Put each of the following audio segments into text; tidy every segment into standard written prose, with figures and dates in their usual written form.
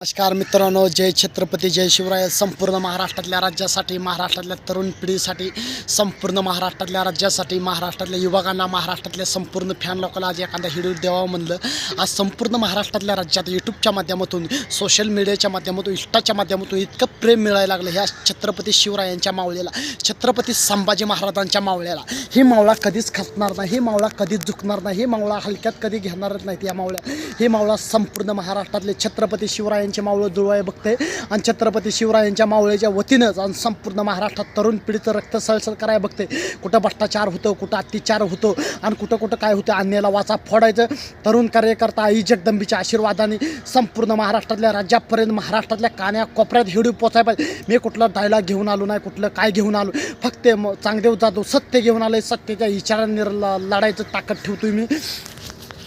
नमस्कार मित्रांनो, जय छत्रपती जय शिवराय. संपूर्ण महाराष्ट्रातल्या राज्यासाठी, महाराष्ट्रातल्या तरुण पिढीसाठी, संपूर्ण महाराष्ट्रातल्या राज्यासाठी, महाराष्ट्रातल्या युवकांना, महाराष्ट्रातल्या संपूर्ण फॅन लोकांना आज एखादा व्हिडिओ द्यावं म्हणलं. आज संपूर्ण महाराष्ट्रातल्या राज्यात यूट्यूबच्या माध्यमातून, सोशल मीडियाच्या माध्यमातून, इंस्टाच्या माध्यमातून इतकं प्रेम मिळायला लागलं ह्या छत्रपती शिवरायांच्या मावळ्याला, छत्रपती संभाजी महाराजांच्या मावळ्याला. ही मावळा कधीच खचणार नाही, ही मावळा कधीच झुकणार नाही, ही मावळा हलक्यात कधी घेणारच नाहीत. या मावळ्या, ही मावळा संपूर्ण महाराष्ट्रातले छत्रपती शिवराय मावळे डोळे बघते आणि छत्रपती शिवरायांच्या मावळ्याच्या वतीनंच आणि संपूर्ण महाराष्ट्रात तरुण पिढीचं रक्त सळसळ करायला बघते. कुठं भ्रष्टाचार होतो, कुठं अत्याचार होतो आणि कुठं काय होतं, अन्यायाला वाचा फोडायचं. तरुण कार्यकर्ता आई जगदंबीच्या आशीर्वादाने संपूर्ण महाराष्ट्रातल्या राज्यापर्यंत, महाराष्ट्रातल्या कान्या कोपऱ्यात हिडू पोचाय पाहिजे. मी कुठला डायलॉग घेऊन आलो नाही, कुठलं काय घेऊन आलो, फक्त चांगदेव जाधव सत्य घेऊन आलं. सत्याच्या विचारांनी लढायचं ताकद ठेवतोय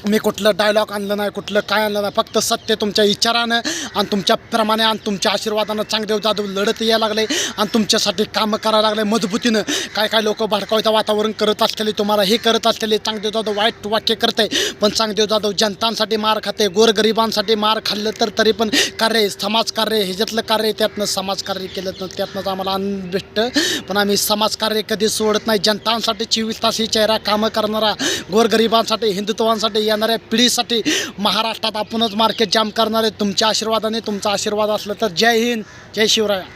मी कुठलं डायलॉग आणलं नाही, कुठलं काय आणलं नाही, फक्त सत्य तुमच्या विचारानं आणि तुमच्याप्रमाणे आणि तुमच्या आशीर्वादानं चांगदेव जाधव लढत यायला लागले आणि तुमच्यासाठी कामं करायला लागले मजबूतीनं. काय लोक भडकावायचं वातावरण करत असलेले, तुम्हाला हे करत असलेले, चांगदेव जाधव वाईट वाक्य करते, पण चांगदेव जाधव जनतांसाठी मार खाते, गोरगरिबांसाठी मार खाल्लं तर तरी पण कार्य, समाजकार्य, ह्याच्यातलं कार्य, त्यातनं समाजकार्य केलं तर त्यातनंच आम्हाला आनंद भेटतं. पण आम्ही समाजकार्य कधी सोडत नाही. जनतांसाठी 24 तास ही चेहरा कामं करणारा, गोरगरिबांसाठी, हिंदुत्वांसाठी, येणाऱ्या पिढीसाठी महाराष्ट्रात आपणच मार्केट जाम करणारे. तुमच्या आशीर्वादाने, तुमचा आशीर्वाद असलं तर जय हिंद, जय शिवराय.